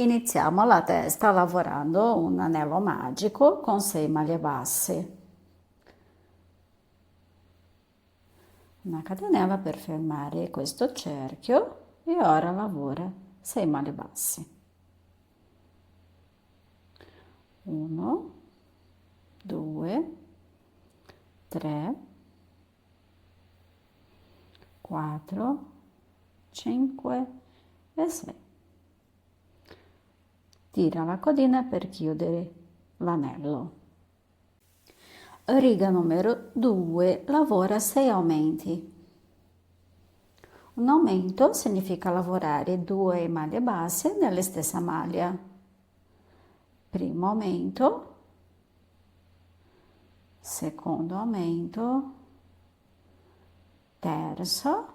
Iniziamo la testa lavorando un anello magico con 6 maglie basse. Una catenella per fermare questo cerchio e ora lavora 6 maglie basse. 1, 2, 3, 4, 5 e 6. Tira la codina per chiudere l'anello. Riga numero 2, lavora 6 aumenti. Un aumento significa lavorare 2 maglie basse nella stessa maglia. Primo aumento, secondo aumento, terzo,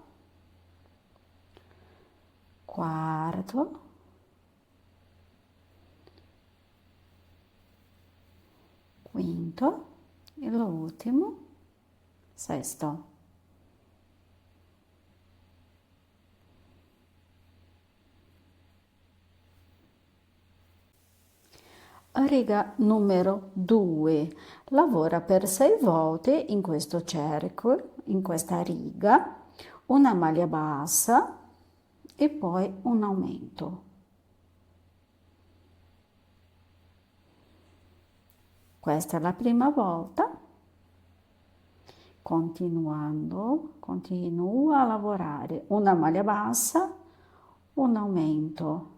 quarto, quinto e l'ultimo, sesto. Riga numero 2, lavora per 6 volte in questo cerchio, in questa riga, una maglia bassa e poi un aumento. Questa è la prima volta. Continua a lavorare una maglia bassa, un aumento,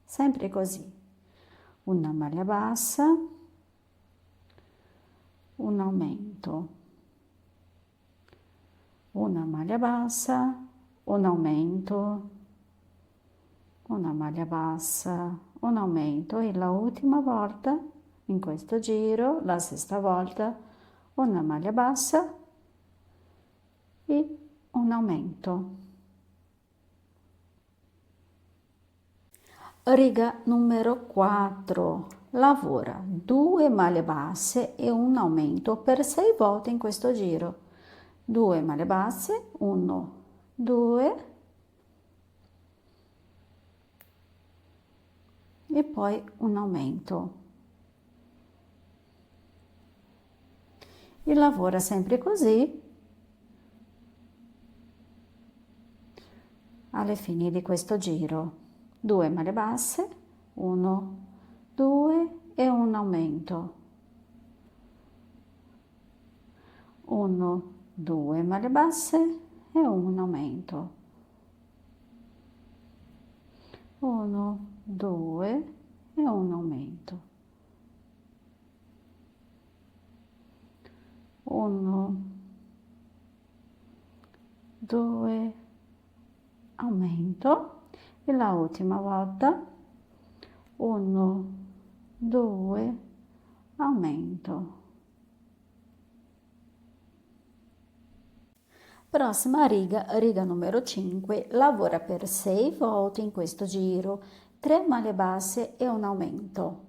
sempre così, una maglia bassa, un aumento, una maglia bassa, un aumento, una maglia bassa, un aumento e la ultima volta in questo giro, la sesta volta, una maglia bassa e un aumento. Riga numero 4, lavora 2 maglie basse e un aumento per 6 volte in questo giro. 2 maglie basse, 1, 2 e poi un aumento. E lavora sempre così alle fini di questo giro. 2 maglie basse, 1, 2 e un aumento. 1, 2 maglie basse e un aumento. 1, 2 e un aumento. 1, 2, aumento e la ultima volta 1, 2, aumento. Prossima riga, riga numero 5, lavora per 6 volte in questo giro, 3 maglie basse e un aumento.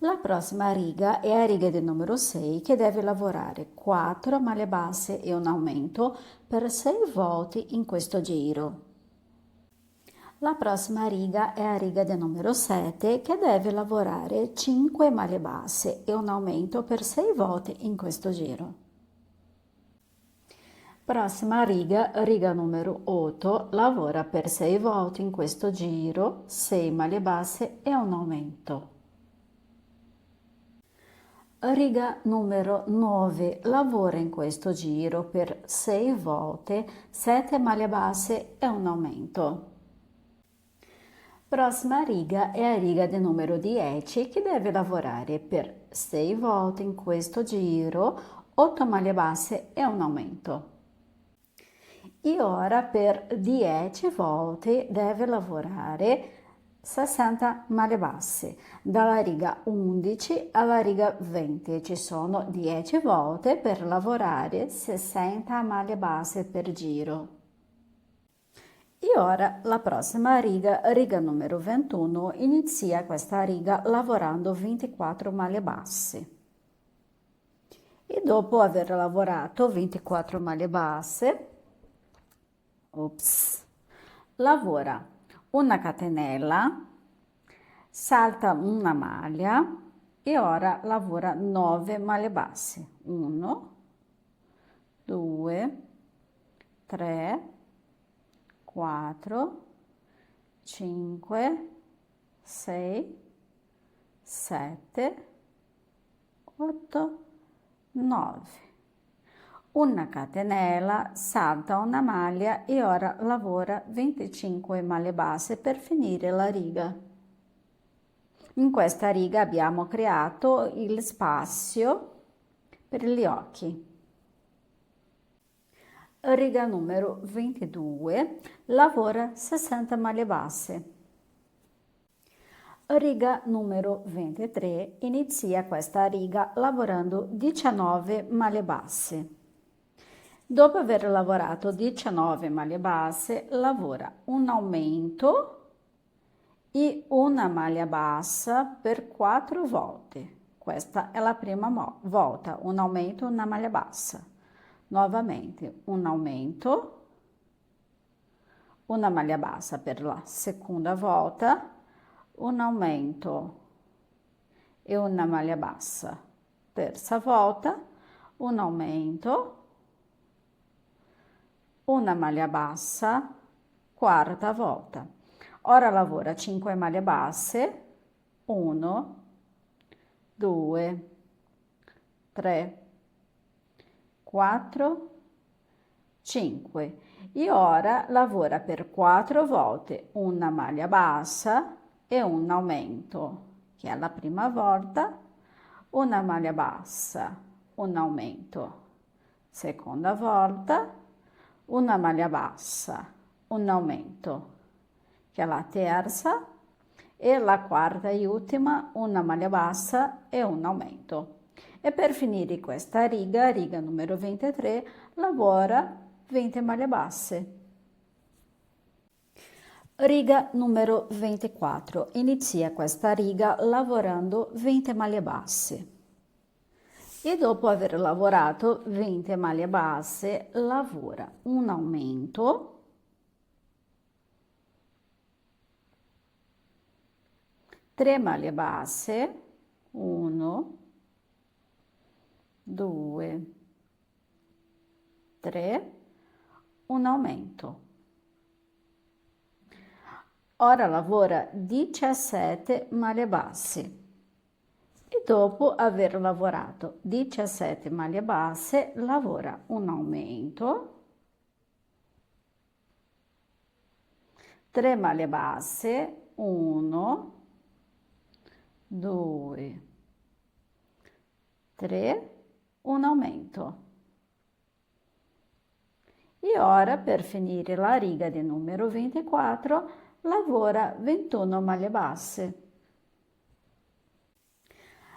La prossima riga è la riga del numero 6 che deve lavorare 4 maglie basse e un aumento per 6 volte in questo giro. La prossima riga è la riga del numero 7 che deve lavorare 5 maglie basse e un aumento per 6 volte in questo giro. Prossima riga, riga numero 8, lavora per 6 volte in questo giro, 6 maglie basse e un aumento. Riga numero 9, lavora in questo giro per 6 volte, 7 maglie basse e un aumento. Prossima riga è la riga del numero 10 che deve lavorare per 6 volte in questo giro, 8 maglie basse e un aumento. E ora per 10 volte deve lavorare 60 maglie basse. Dalla riga 11 alla riga 20 ci sono 10 volte per lavorare 60 maglie basse per giro. E ora la prossima riga, riga numero 21, inizia questa riga lavorando 24 maglie basse. E dopo aver lavorato 24 maglie basse, lavora una catenella salta una maglia e ora lavora 9 maglie basse. 1, 2, 3, 4, 5, 6, 7, 8, 9. Una catenella, salta una maglia e ora lavora 25 maglie basse per finire la riga. In questa riga abbiamo creato il spazio per gli occhi. Riga numero 22, lavora 60 maglie basse. Riga numero 23, inizia questa riga lavorando 19 maglie basse. Dopo aver lavorato 19 maglie basse, lavora un aumento e una maglia bassa per 4 volte. Questa è la prima volta, un aumento e una maglia bassa. Nuovamente un aumento, una maglia bassa per la seconda volta, un aumento e una maglia bassa. Terza volta, un aumento, una maglia bassa, quarta volta. Ora lavora 5 maglie basse, 1, 2, 3, 4, 5. E ora lavora per 4 volte una maglia bassa e un aumento, che è la prima volta, una maglia bassa, un aumento, seconda volta, una maglia bassa, un aumento, che è la terza, e la quarta e ultima, una maglia bassa e un aumento. E per finire questa riga, riga numero 23, lavora 20 maglie basse. Riga numero 24, inizia questa riga lavorando 20 maglie basse. E dopo aver lavorato 20 maglie basse, lavora un aumento, 3 maglie basse, 1, 2, 3, un aumento. Ora lavora 17 maglie basse. E dopo aver lavorato 17 maglie basse, lavora un aumento, 3 maglie basse, 1, 2, 3, un aumento. E ora, per finire la riga di numero 24, lavora 21 maglie basse.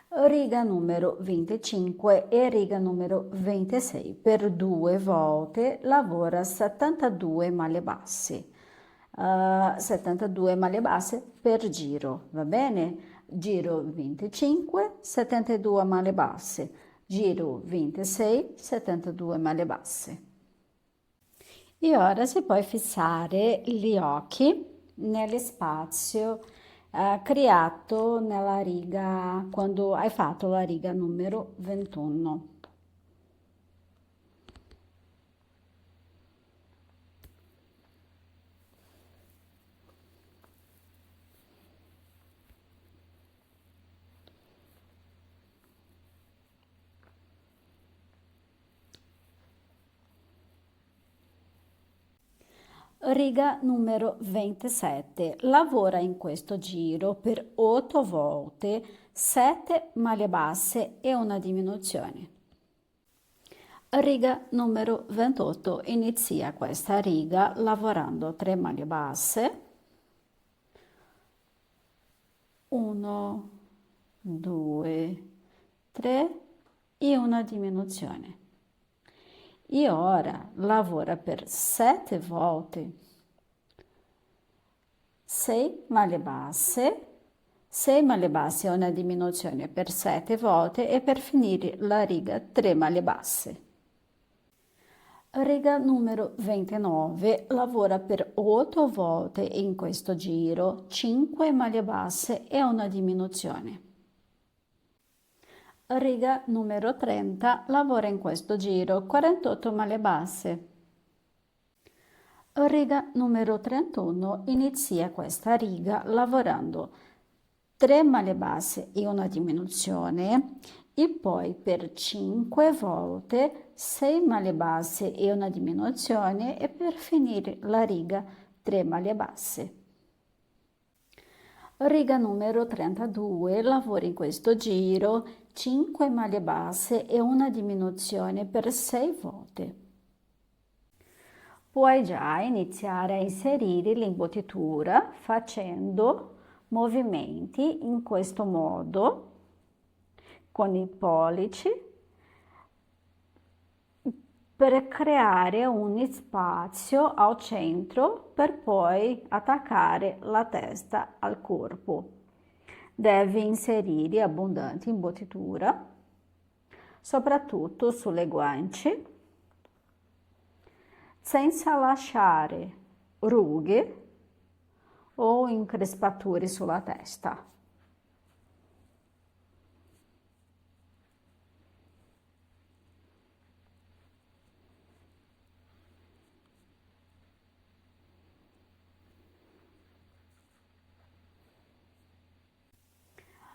Riga numero 25 e riga numero 26. Per 2 volte lavora 72 maglie basse. 72 maglie basse per giro, va bene? Giro 25, 72 maglie basse. Giro 26, 72 maglie basse. E ora si può fissare gli occhi nello spazio creato nella riga, quando hai fatto la riga numero 21. Riga numero 27. Lavora in questo giro per 8 volte, 7 maglie basse e una diminuzione. Riga numero 28. Inizia questa riga lavorando 3 maglie basse, 1, 2, 3 e una diminuzione. E ora lavora per 7 volte 6 maglie basse, 6 maglie basse e una diminuzione per 7 volte e per finire la riga 3 maglie basse. Riga numero 29 lavora per 8 volte in questo giro, 5 maglie basse e una diminuzione. Riga numero 30 lavora in questo giro, 48 maglie basse. Riga numero 31 inizia questa riga lavorando 3 maglie basse e una diminuzione e poi per 5 volte 6 maglie basse e una diminuzione e per finire la riga 3 maglie basse. Riga numero 32 lavora in questo giro 5 maglie basse e una diminuzione per 6 volte. Puoi già iniziare a inserire l'imbottitura facendo movimenti in questo modo con i pollici per creare un spazio al centro per poi attaccare la testa al corpo. Devi inserire abbondante imbottitura, soprattutto sulle guance, senza lasciare rughe o increspature sulla testa.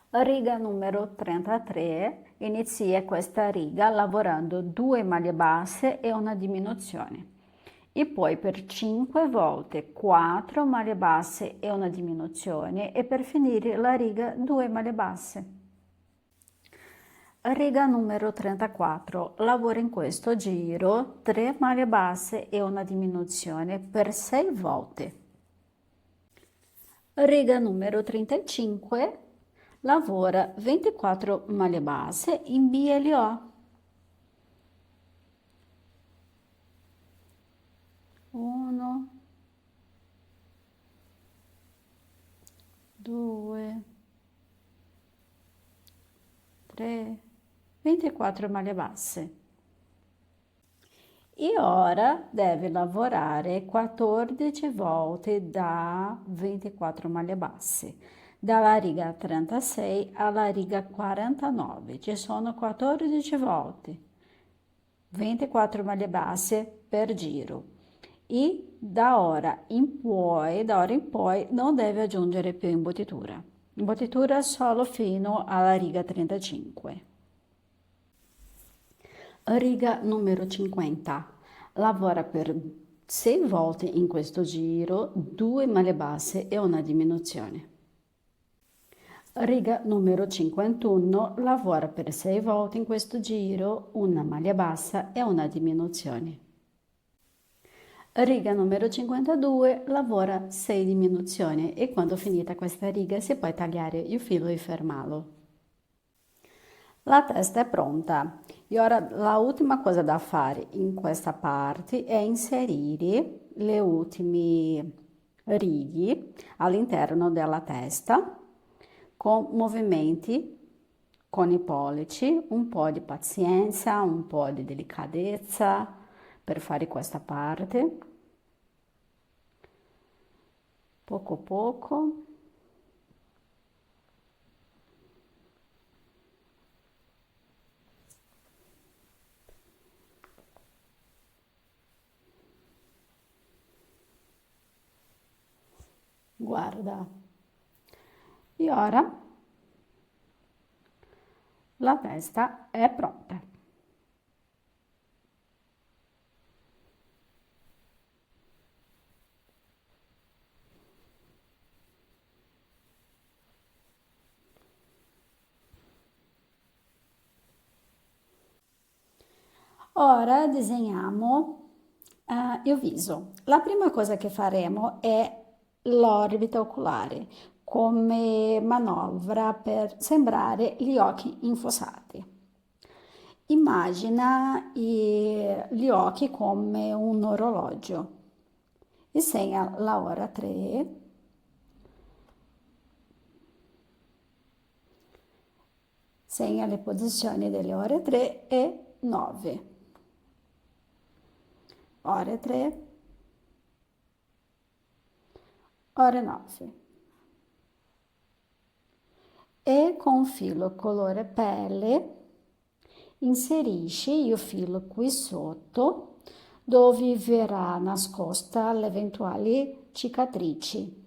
Riga numero 33, inizia questa riga lavorando 2 maglie basse e una diminuzione. E poi per 5 volte 4 maglie basse e una diminuzione e per finire la riga 2 maglie basse. Riga numero 34, lavora in questo giro 3 maglie basse e una diminuzione per 6 volte. Riga numero 35, lavora 24 maglie basse in BLO. 1, 2, 3, 24 maglie basse. E ora devi lavorare 14 volte da 24 maglie basse, dalla riga 36 alla riga 49, ci sono 14 volte, 24 maglie basse per giro. E da ora in poi non devi aggiungere più imbottitura solo fino alla riga 35. Riga numero 50, lavora per 6 volte in questo giro, 2 maglie basse e una diminuzione. Riga numero 51, lavora per 6 volte in questo giro, una maglia bassa e una diminuzione. Riga numero 52, lavora 6 diminuzioni e quando finita questa riga si può tagliare il filo e fermarlo. La testa è pronta e ora la ultima cosa da fare in questa parte è inserire le ultime righe all'interno della testa con movimenti con i pollici, un po' di pazienza, un po' di delicatezza per fare questa parte, poco poco. Guarda, e ora la testa è pronta. Ora disegniamo il viso. La prima cosa che faremo è l'orbita oculare come manovra per sembrare gli occhi infossati. Immagina gli occhi come un orologio e segna la ora 3, segna le posizioni delle ore 3 e 9. ore 3, ore 9. E con filo colore pelle inserisci il filo qui sotto dove verrà nascosta le eventuali cicatrici.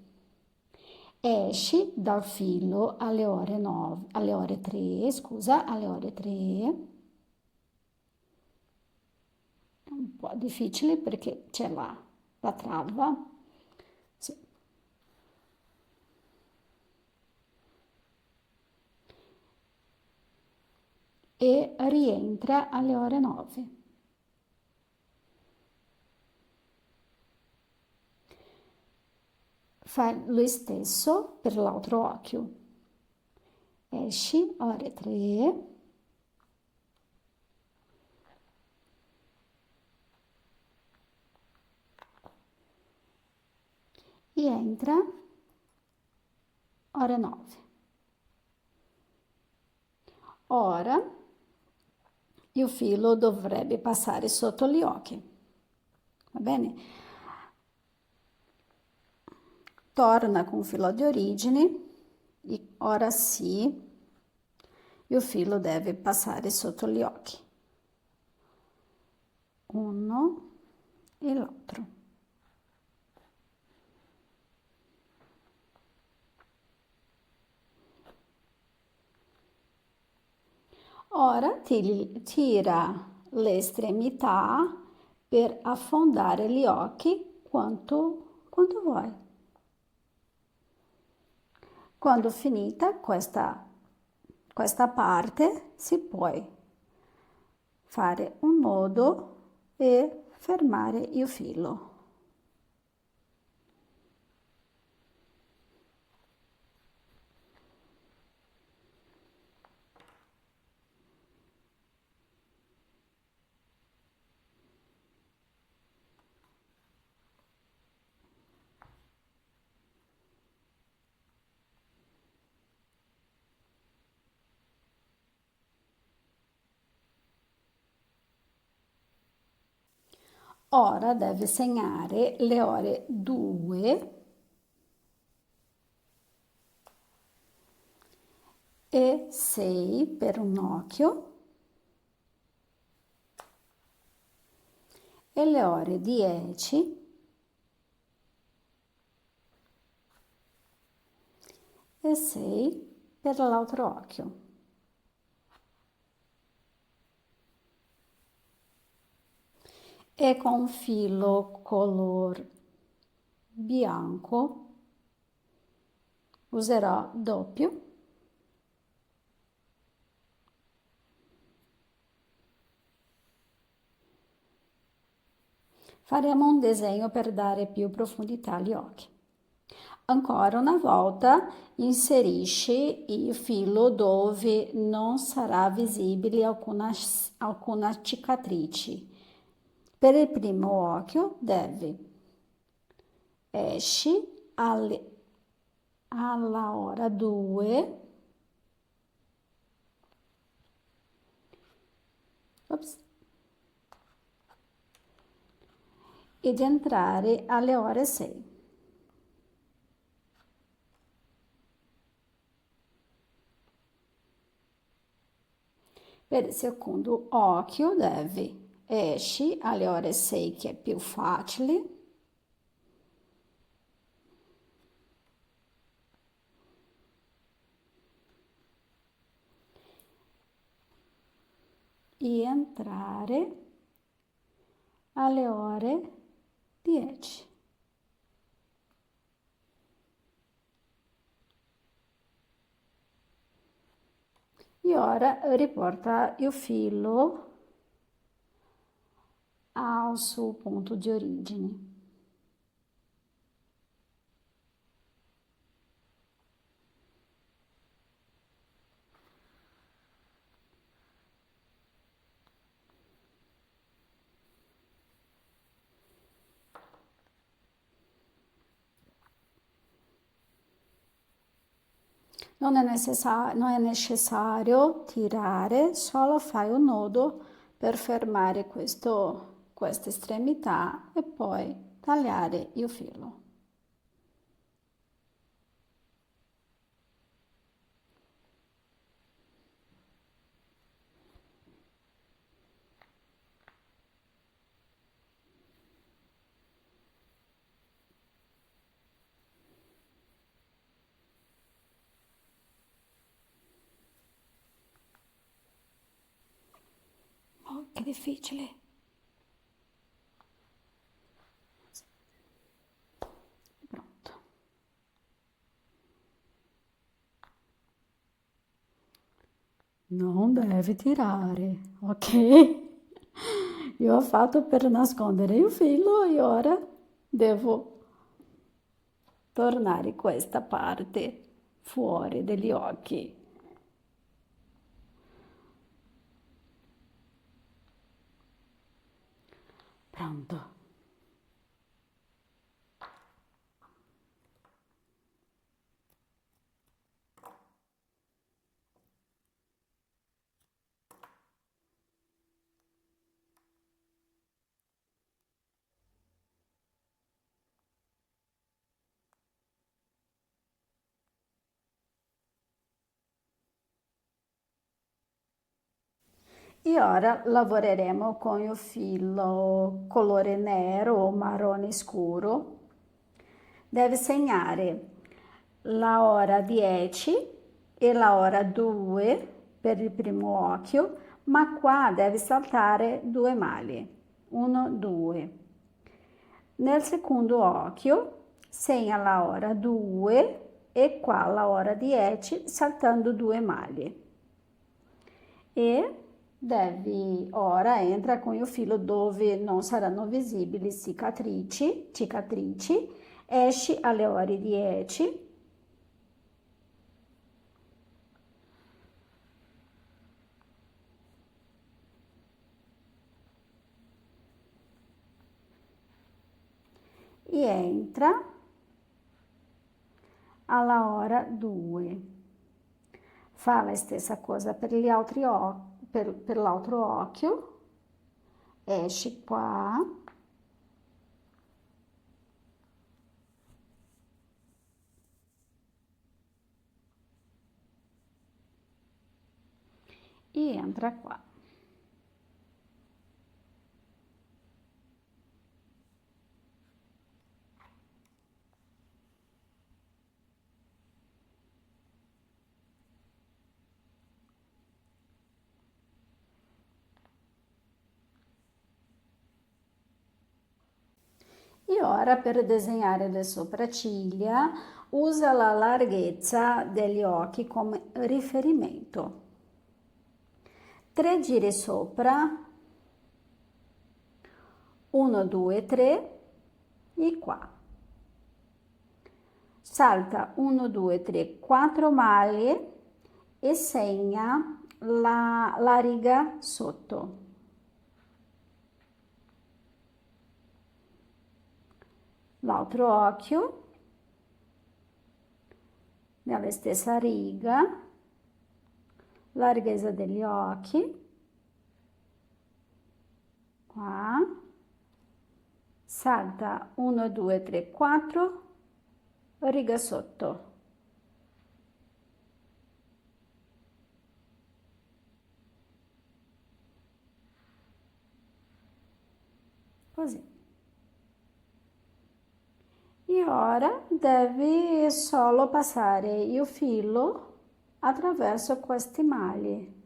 Esci dal filo alle ore 9, alle ore 3, scusa, alle ore 3. È un po' difficile perché c'è la trava. Sì. E rientra alle ore 9. Fai lo stesso per l'altro occhio. Esci, ore 3, rientra, ore 9. Ora il filo dovrebbe passare sotto gli occhi, va bene? Torna con il filo di origine e ora sì, il filo deve passare sotto gli occhi. Uno e l'altro. Ora tira le estremità per affondare gli occhi quanto vuoi. Quando finita questa parte si può fare un nodo e fermare il filo. Ora deve segnare le ore 2 e 6 per un occhio e le ore 10 e 6 per l'altro occhio. E con filo color bianco userò doppio. Faremo un disegno per dare più profondità agli occhi. Ancora una volta inserisci il filo dove non sarà visibile alcuna cicatrice. Per il primo occhio esci alla ora 2, ed entrare alle ore 6. Per il secondo occhio esci alle ore 6 che è più facile. E entrare alle ore 10. E ora riporta il filo al suo punto di origine. Non è necessario tirare, solo fai un nodo per fermare questo questa estremità e poi tagliare il filo. Oh, che difficile! Pronto. Non devi tirare, ok? Io ho fatto per nascondere il filo e ora devo tornare questa parte fuori degli occhi. Pronto. E ora lavoreremo con il filo colore nero o marrone scuro. Devi segnare la ora 10 e la ora 2 per il primo occhio, ma qua devi saltare due maglie, 1, 2. Nel secondo occhio segna la ora 2 e qua la ora 10 saltando due maglie. E devi ora entra con il filo dove non saranno visibili cicatrici, esci alle ore 10 e entra alla ora 2. Fa la stessa cosa per gli altri per l'altro occhio, esci qua e entra qua. E ora per disegnare le sopracciglia usa la larghezza degli occhi come riferimento. 3 giri sopra, 1, 2, 3 e qua. Salta 1, 2, 3, 4 maglie e segna la riga sotto. L'altro occhio, nella stessa riga, larghezza degli occhi, qua, salta 1, 2, 3, 4, riga sotto. Così. E ora devi solo passare il filo attraverso queste maglie.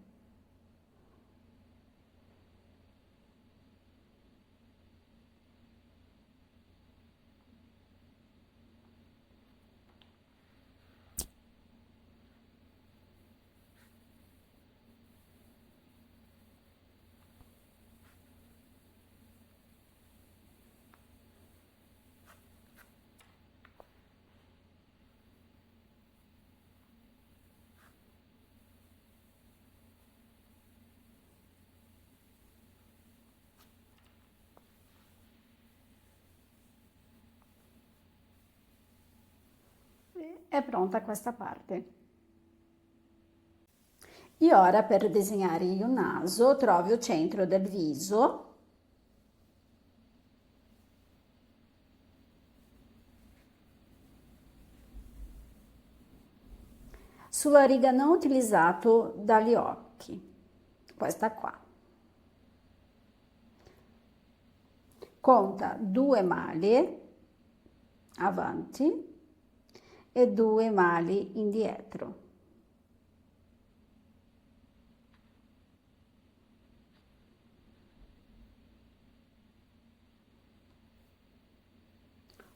È pronta questa parte. E ora per disegnare il naso trovi il centro del viso sulla riga non utilizzato dagli occhi, questa qua. Conta 2 maglie avanti e 2 maglie indietro.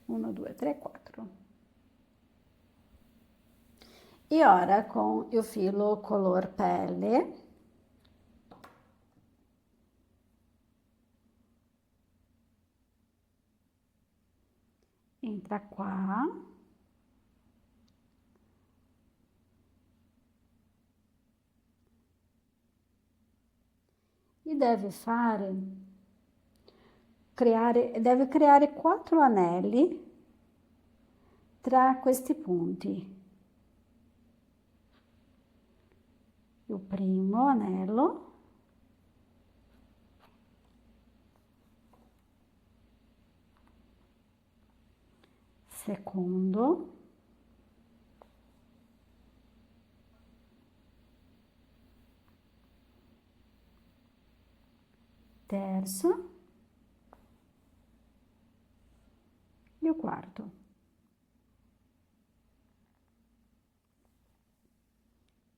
Uno, due, tre, quattro. E ora con il filo color pelle entra qua e deve creare 4 anelli tra questi punti. Il primo anello, secondo, terzo e il quarto.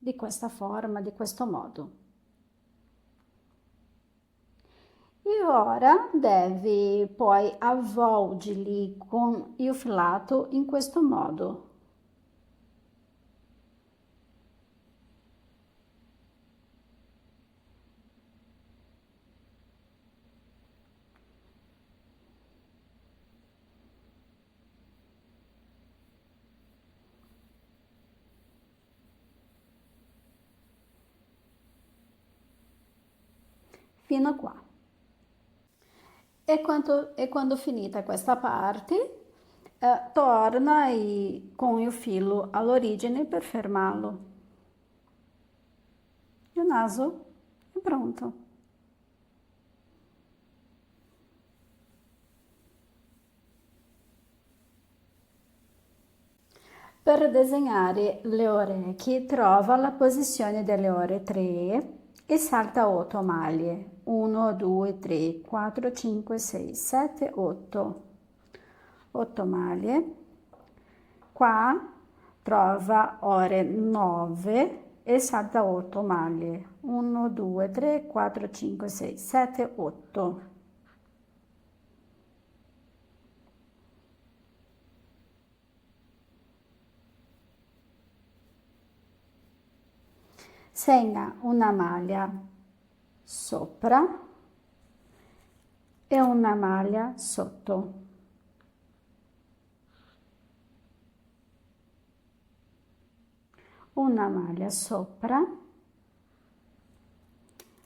Di questa forma, di questo modo. E ora devi poi avvolgerli con il filato in questo modo. Fino a qua. E quando finita questa parte, torna con il filo all'origine per fermarlo. Il naso è pronto. Per disegnare le orecchie, trova la posizione delle ore 3 e salta 8 maglie. 1, 2, 3, 4, 5, 6, 7, 8. 8 maglie. Qua trova ore 9 e salta 8 maglie. 1, 2, 3, 4, 5, 6, 7, 8. Segna una maglia sopra e una maglia sotto. Una maglia sopra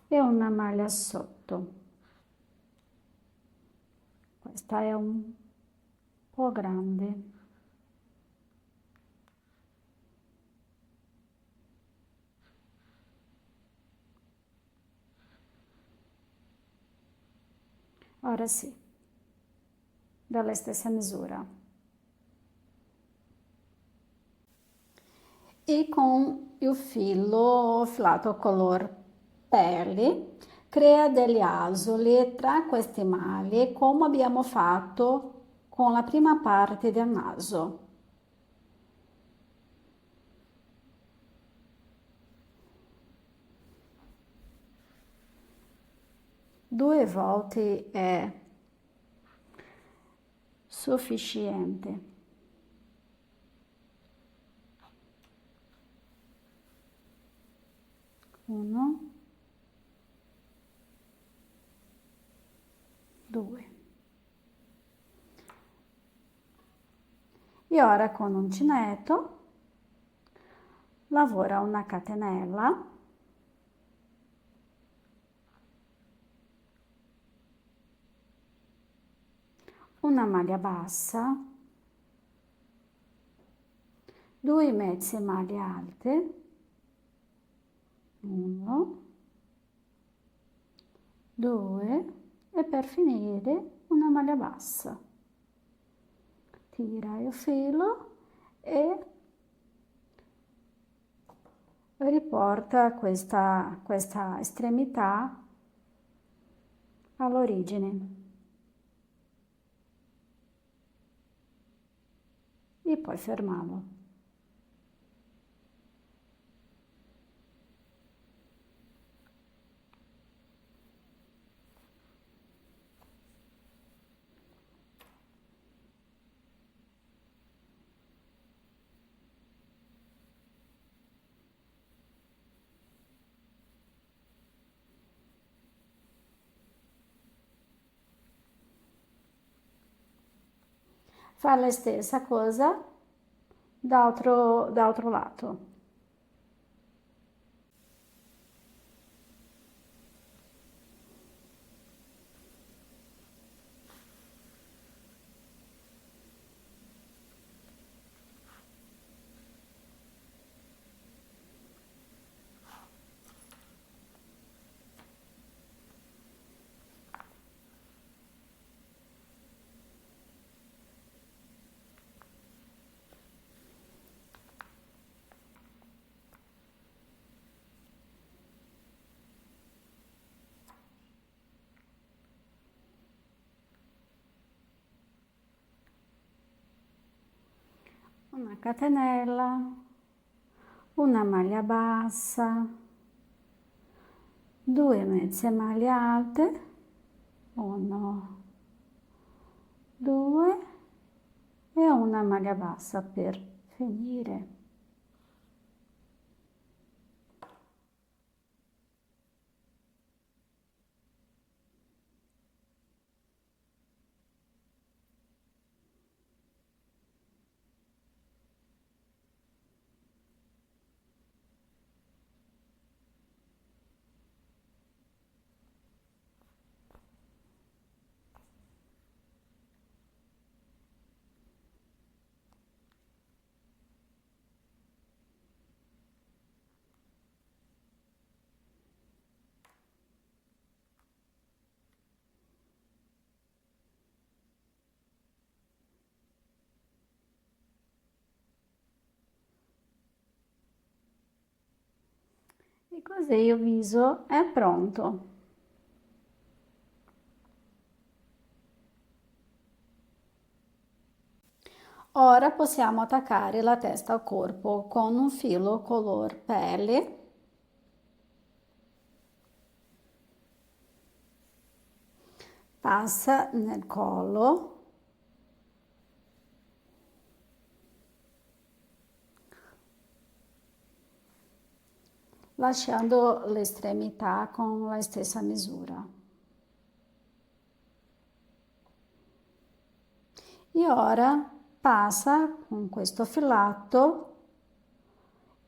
e una maglia sotto. Questa è un po' grande. Ora sì, dalla stessa misura. E con il filo filato color pelle crea degli asoli tra queste maglie come abbiamo fatto con la prima parte del naso. 2 volte è sufficiente. Uno, due. E ora con uncinetto lavora una catenella, una maglia bassa, 2 mezze maglie alte, 1, 2 e per finire una maglia bassa. Tira il filo e riporta questa estremità all'origine e poi fermarlo. Fa la stessa cosa da altro lato. Una catenella, una maglia bassa, 2 mezze maglie alte, 1, 2 e una maglia bassa per finire. E così il viso è pronto. Ora possiamo attaccare la testa al corpo con un filo color pelle, passa nel collo, lasciando l'estremità con la stessa misura. E ora passa con questo filato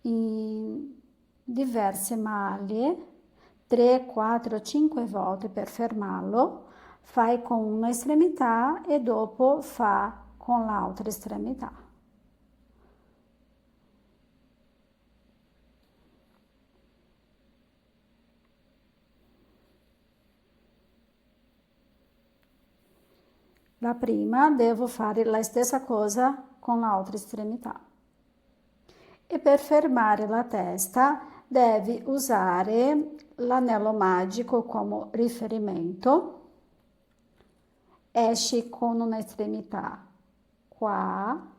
in diverse maglie, 3, 4, 5 volte per fermarlo. Fai con un'estremità e dopo fa con l'altra estremità. La prima devo fare la stessa cosa con l'altra estremità. E per fermare la testa devi usare l'anello magico come riferimento. Esci con un'estremità qua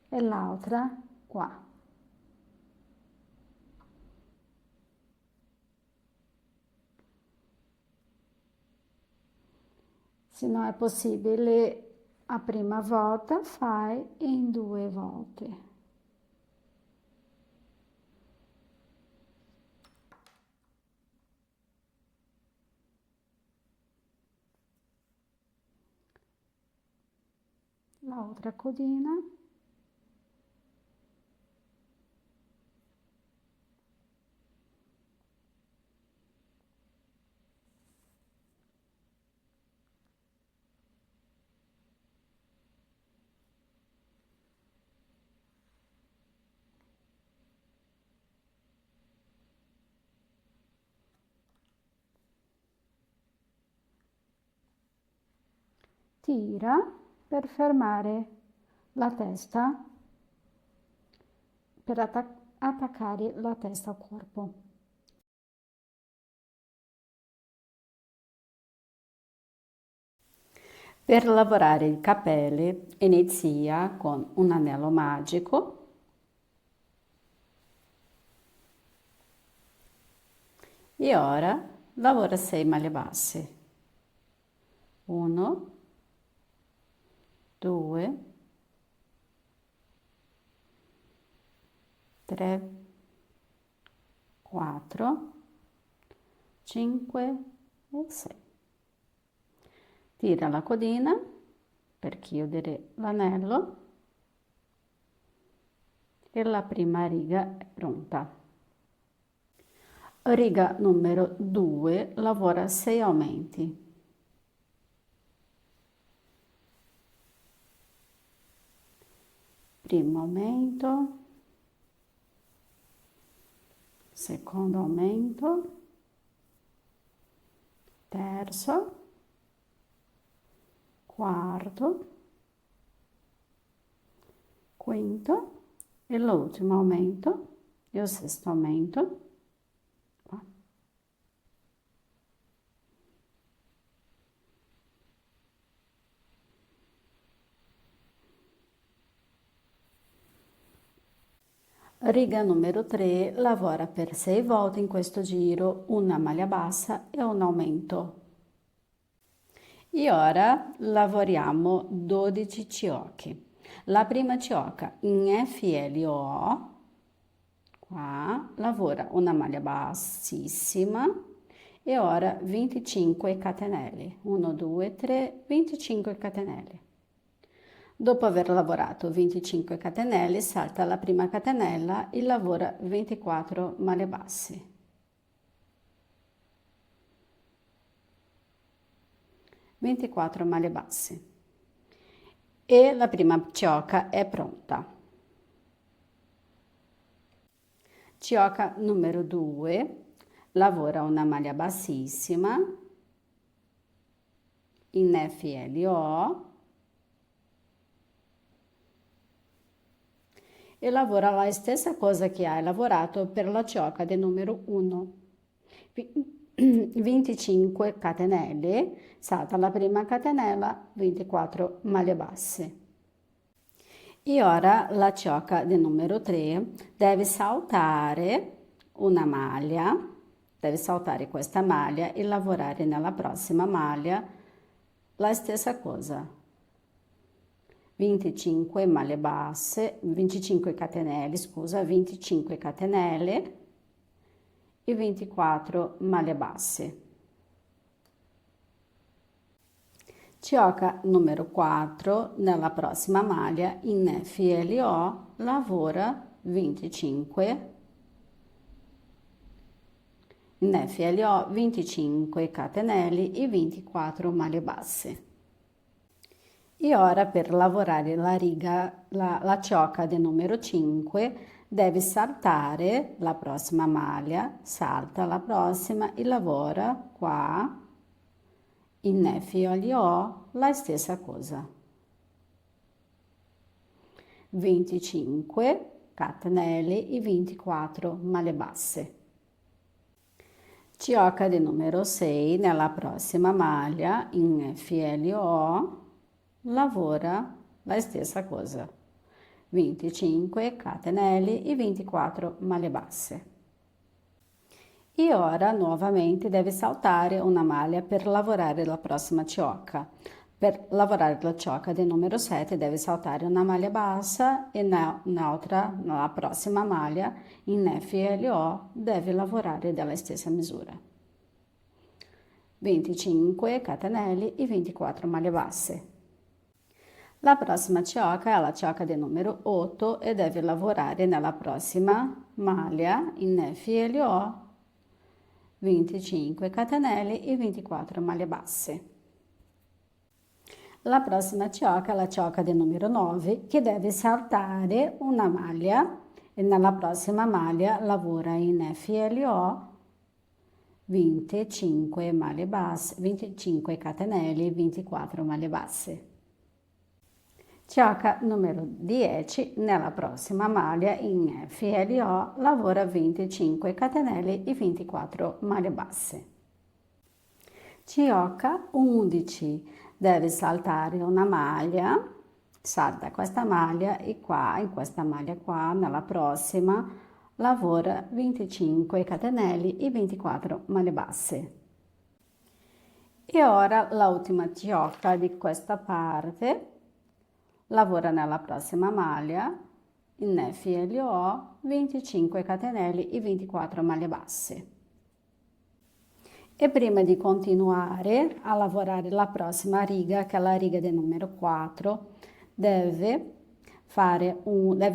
e l'altra qua. Se non è possibile a prima volta, fai in 2 volte. L'altra codina. Tira per fermare la testa, per attaccare la testa al corpo. Per lavorare i capelli inizia con un anello magico e ora lavora 6 maglie basse. 1, 2, 3, 4, 5 e 6. Tira la codina per chiudere l'anello e la prima riga è pronta. Riga numero 2 lavora 6 aumenti. Primo aumento, secondo aumento, terzo, quarto, quinto e l'ultimo aumento e il sesto aumento. Qua. Riga numero 3 lavora per 6 volte in questo giro, una maglia bassa e un aumento. E ora lavoriamo 12 ciocche. La prima ciocca in FLO, qua, lavora una maglia bassissima e ora 25 catenelle. 1, 2, 3, 25 catenelle. Dopo aver lavorato 25 catenelle, salta la prima catenella e lavora 24 maglie basse. 24 maglie basse. E la prima ciocca è pronta. Ciocca numero 2, lavora una maglia bassissima in FLO e lavora la stessa cosa che hai lavorato per la ciocca del numero 1. 25 catenelle, salta la prima catenella, 24 maglie basse. E ora la ciocca del numero 3 deve saltare una maglia, deve saltare questa maglia e lavorare nella prossima maglia la stessa cosa. 25 maglie basse, 25 catenelle, scusa, 25 catenelle e 24 maglie basse. Ciocca numero 4, nella prossima maglia in FLO lavora 25, in FLO 25 catenelle e 24 maglie basse. E ora per lavorare la riga, la ciocca del numero 5, devi saltare la prossima maglia, salta la prossima e lavora qua in FLO la stessa cosa. 25 catenelle e 24 maglie basse. Ciocca del numero 6 nella prossima maglia in FLO lavora la stessa cosa. 25 catenelle e 24 maglie basse. E ora nuovamente devi saltare una maglia per lavorare la prossima ciocca. Per lavorare la ciocca del numero 7 devi saltare una maglia bassa e nella prossima maglia in FLO devi lavorare della stessa misura. 25 catenelle e 24 maglie basse. La prossima ciocca è la ciocca del numero 8 e devi lavorare nella prossima maglia in FLO 25 catenelle e 24 maglie basse. La prossima ciocca è la ciocca del numero 9 che deve saltare una maglia e nella prossima maglia lavora in FLO 25 maglie basse, 25 catenelle e 24 maglie basse. Gioca numero 10 nella prossima maglia in FLO, lavora 25 catenelle e 24 maglie basse. Gioca 11, deve saltare una maglia, salta questa maglia e qua, in questa maglia qua, nella prossima, lavora 25 catenelle e 24 maglie basse. E ora l'ultima gioca di questa parte, lavora nella prossima maglia, in FLO, 25 catenelle e 24 maglie basse. E prima di continuare a lavorare la prossima riga, che è la riga del numero 4, deve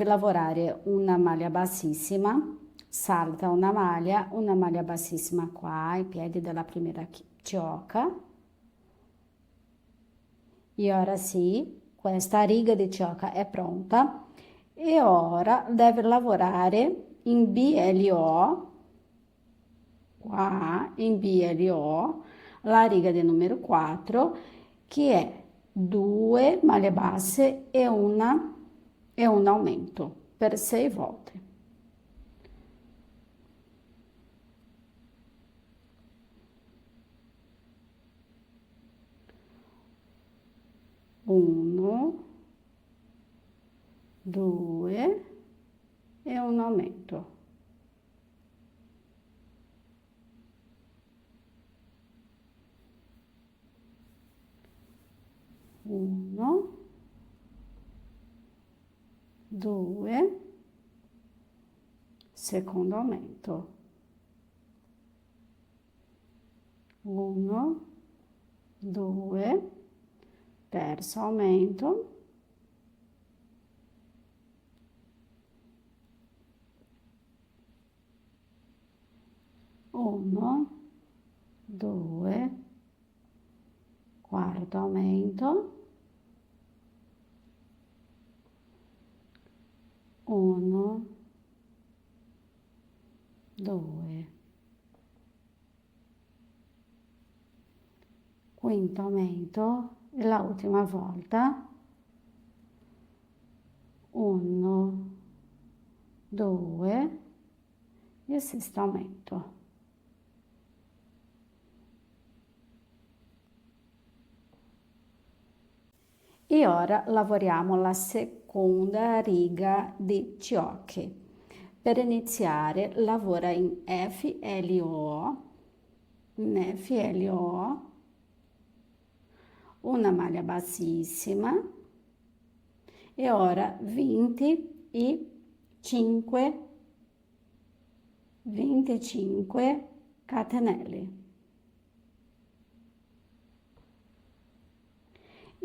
lavorare una maglia bassissima, salta una maglia bassissima qua, ai piedi della prima gioca. E ora sì, questa riga di gioca è pronta e ora deve lavorare in BLO, qua in BLO, la riga del numero 4, che è 2 maglie basse e un aumento per 6 volte. Uno, due e un aumento. Uno, due, secondo aumento. Uno, due, terzo aumento. Uno, due, quarto aumento. Uno, due, quinto aumento e la ultima volta. Uno, due e sesto aumento. E ora lavoriamo la seconda riga di giochi. Per iniziare lavora in FLO, una maglia bassissima e ora 25 catenelle.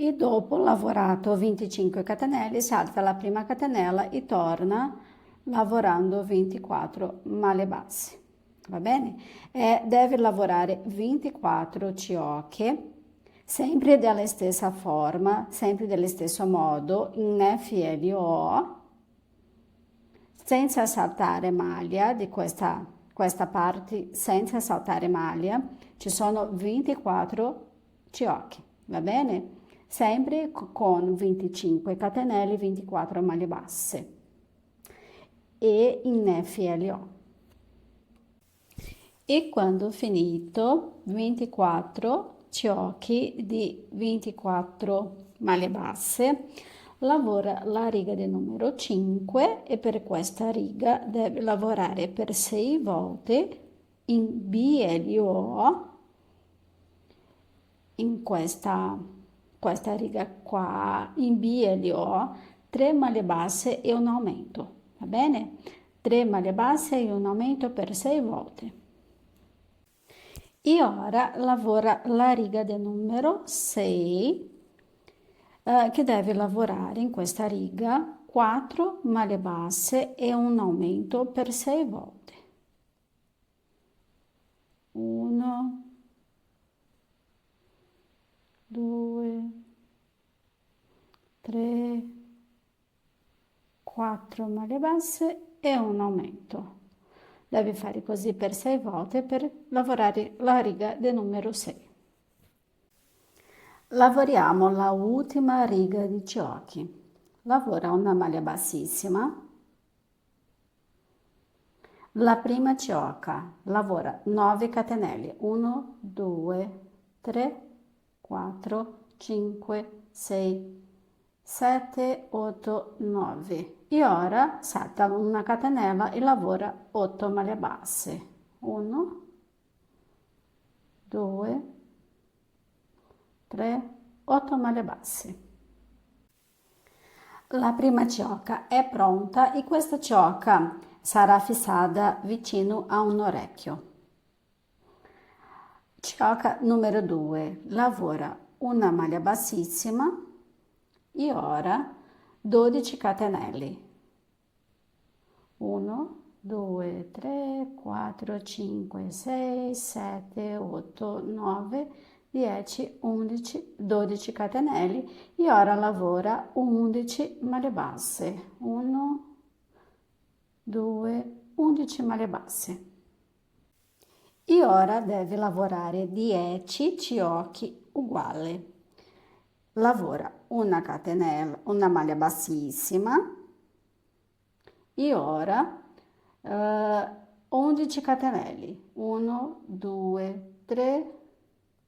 E dopo lavorato 25 catenelle, salta la prima catenella e torna lavorando 24 maglie basse. Va bene? Deve lavorare 24 ciocche, sempre della stessa forma, sempre dello stesso modo, in FLO, senza saltare maglia di questa parte, senza saltare maglia, ci sono 24 ciocche, va bene? Sempre con 25 catenelle, 24 maglie basse e in FLO. E quando finito 24 ciocchi di 24 maglie basse, lavora la riga del numero 5 e per questa riga deve lavorare per 6 volte in BLO, in questa riga qua, in BLO, 3 maglie basse e un aumento, va bene? 3 maglie basse e un aumento per 6 volte. E ora lavora la riga del numero 6, che deve lavorare in questa riga 4 maglie basse e un aumento per 6 volte. 1, 2, 3, 4 maglie basse e un aumento. Devi fare così per 6 volte per lavorare la riga del numero 6. Lavoriamo la ultima riga di giochi. Lavora una maglia bassissima. La prima gioca, lavora 9 catenelle, 1, 2, 3, 4, 5, 6, 7, 8, 9. E ora salta una catenella e lavora 8 maglie basse. 1, 2, 3, 8 maglie basse. La prima cioca è pronta e questa cioca sarà fissata vicino a un orecchio. Cioca numero 2, lavora una maglia bassissima e ora 12 catenelle. 1, 2, 3, 4, 5, 6, 7, 8, 9, 10, 11, 12 catenelle e ora lavora 11 maglie basse. 1, 2, 11 maglie basse. E ora deve lavorare 10 ciocchi uguali. Lavora una catenella, una maglia bassissima e ora 11 catenelle. 1, 2, 3,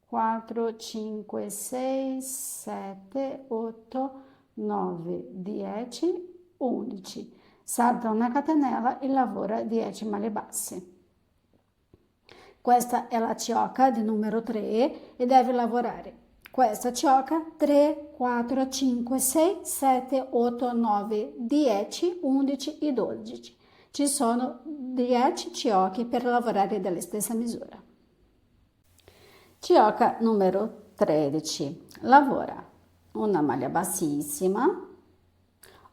4, 5, 6, 7, 8, 9, 10, 11. Salta una catenella e lavora 10 maglie basse. Questa è la cioca di numero 3 e deve lavorare questa cioca 3, 4, 5, 6, 7, 8, 9, 10, 11 e 12. Ci sono 10 ciocchi per lavorare della stessa misura. Cioca numero 13. Lavora una maglia bassissima.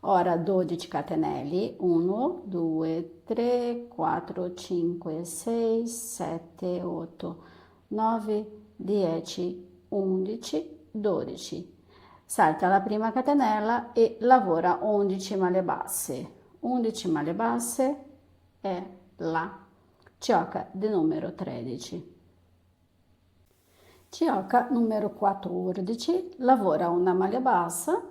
Ora 12 catenelle, 1, 2, 3, 4, 5, 6, 7, 8, 9, 10, 11, 12. Salta la prima catenella e lavora 11 maglie basse. 11 maglie basse è la cioca di numero 13. Cioca numero 14, lavora una maglia bassa,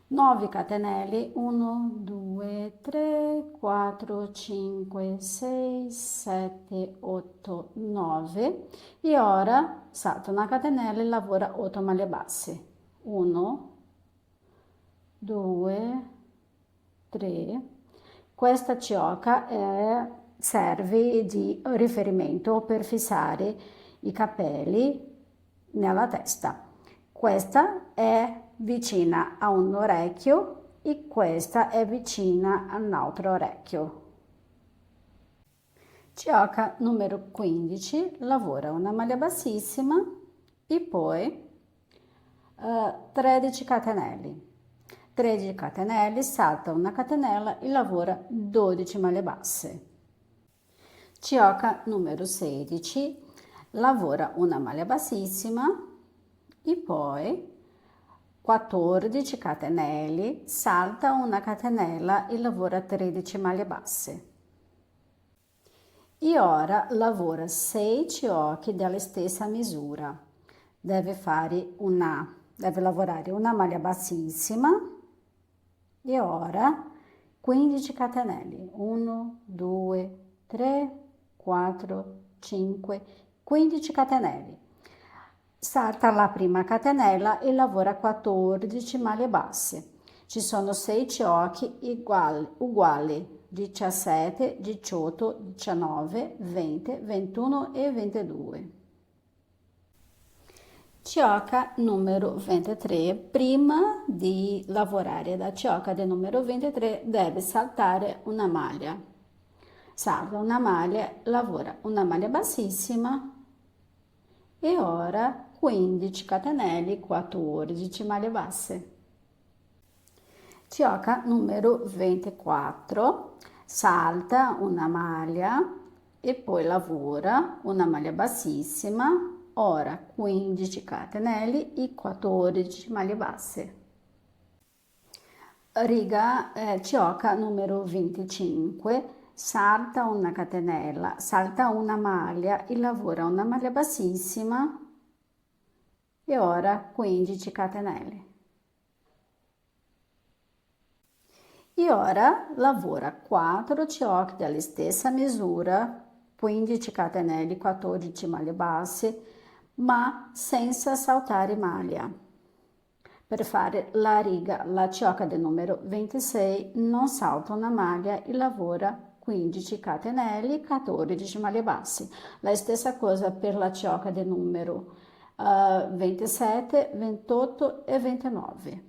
9 catenelle, 1, 2, 3, 4, 5, 6, 7, 8, 9 e ora salta una catenella e lavora 8 maglie basse. 1, 2, 3. Questa cioca serve di riferimento per fissare i capelli nella testa. Questa è vicina a un orecchio e questa è vicina all'altro orecchio. Cioca numero 15, lavora una maglia bassissima e poi 13 catenelle. 13 catenelle, salta una catenella e lavora 12 maglie basse. Cioca numero 16, lavora una maglia bassissima e poi 14 catenelle, salta una catenella e lavora 13 maglie basse. E ora lavora 6 ciocchi della stessa misura. Deve lavorare una maglia bassissima e ora 15 catenelle. 1, 2, 3, 4, 5, 15 catenelle. Salta la prima catenella e lavora 14 maglie basse. Ci sono 6 ciocchi uguali 17, 18, 19, 20, 21 e 22. Cioca numero 23. Prima di lavorare la cioca del numero 23 deve saltare una maglia. Salta una maglia, lavora una maglia bassissima e ora 15 catenelle, 14 maglie basse. Cioca numero 24, salta una maglia e poi lavora una maglia bassissima, ora 15 catenelle e 14 maglie basse. Riga cioca numero 25, salta una catenella, salta una maglia e lavora una maglia bassissima e ora 15 catenelle. E ora lavora 4 ciocche della stessa misura, 15 catenelle, 14 maglie basse, ma senza saltare maglia. Per fare la ciocca del numero 26 non salta una maglia e lavora 15 catenelle, 14 maglie basse. La stessa cosa per la ciocca del numero 27, 28 e 29.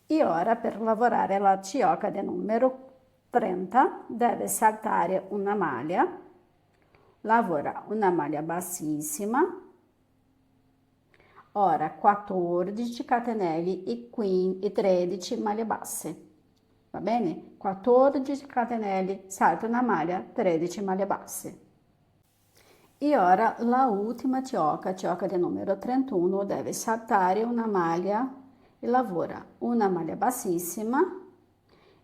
E ora per lavorare la ciocca del numero 30 deve saltare una maglia, lavora una maglia bassissima, ora 14 catenelle e 13 maglie basse. Va bene? 14 catenelle, salta una maglia, 13 maglie basse. E ora la ultima ciocca del numero 31, deve saltare una maglia e lavora una maglia bassissima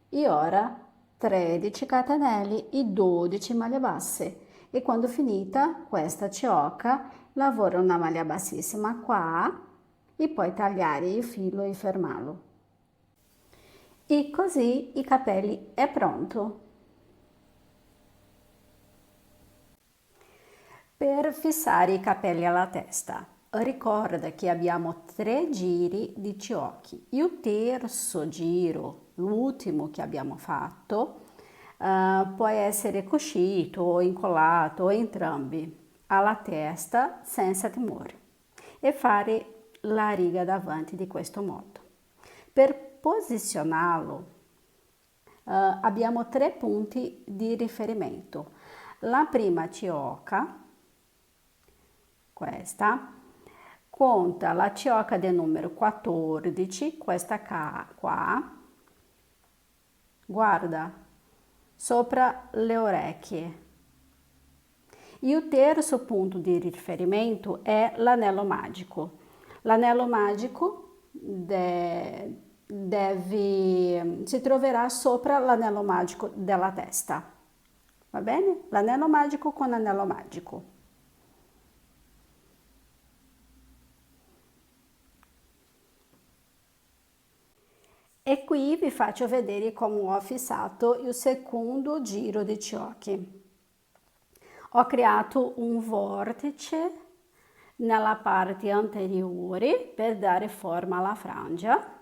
e ora 13 catenelle e 12 maglie basse. E quando finita questa ciocca lavora una maglia bassissima qua e poi tagliare il filo e fermarlo. E così i capelli è pronto. Per fissare i capelli alla testa, ricorda che abbiamo 3 giri di ciocchi. Il terzo giro, l'ultimo che abbiamo fatto, può essere cucito o incollato o entrambi alla testa senza timore e fare la riga davanti di questo modo. Per posizionarlo abbiamo 3 punti di riferimento. La prima ciocca, questa, conta la ciocca del numero 14, questa qua, guarda, sopra le orecchie. Il terzo punto di riferimento è l'anello magico. L'anello magico si troverà sopra l'anello magico della testa. Va bene? L'anello magico con anello magico. E qui vi faccio vedere come ho fissato il secondo giro di ciocchi. Ho creato un vortice nella parte anteriore per dare forma alla frangia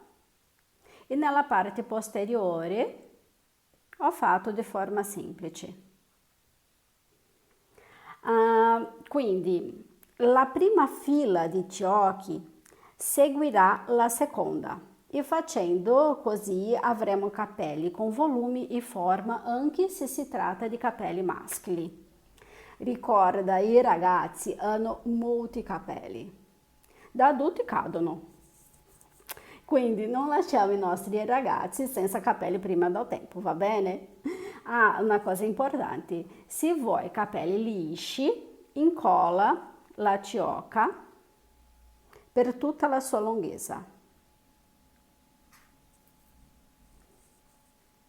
e nella parte posteriore ho fatto di forma semplice. Quindi la prima fila di ciocchi seguirà la seconda. E facendo così avremo capelli con volume e forma anche se si tratta di capelli maschili. Ricorda, i ragazzi hanno molti capelli, da adulti cadono. Quindi non lasciamo i nostri ragazzi senza capelli prima del tempo, va bene? Ah, una cosa importante, se vuoi capelli lisci, incolla la ciocca per tutta la sua lunghezza.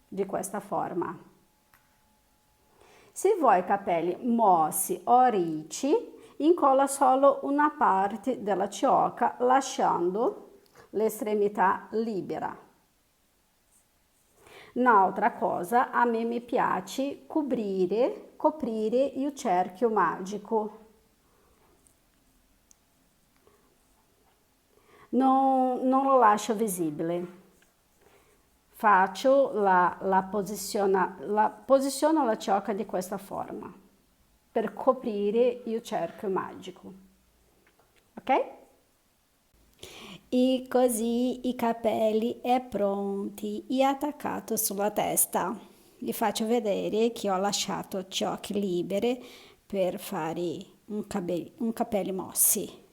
Di questa forma. Se vuoi capelli mossi o ricci, incolla solo una parte della ciocca lasciando l'estremità libera. Un'altra cosa, a me mi piace coprire il cerchio magico. Non lo lascio visibile. Faccio posiziono la ciocca di questa forma per coprire il cerchio magico, ok? E così i capelli è pronti e attaccato sulla testa. Vi faccio vedere che ho lasciato ciocche libere per fare un capelli mossi.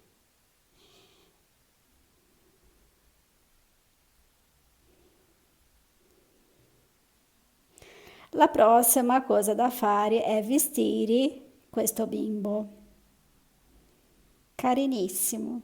La prossima cosa da fare è vestire questo bimbo. Carinissimo.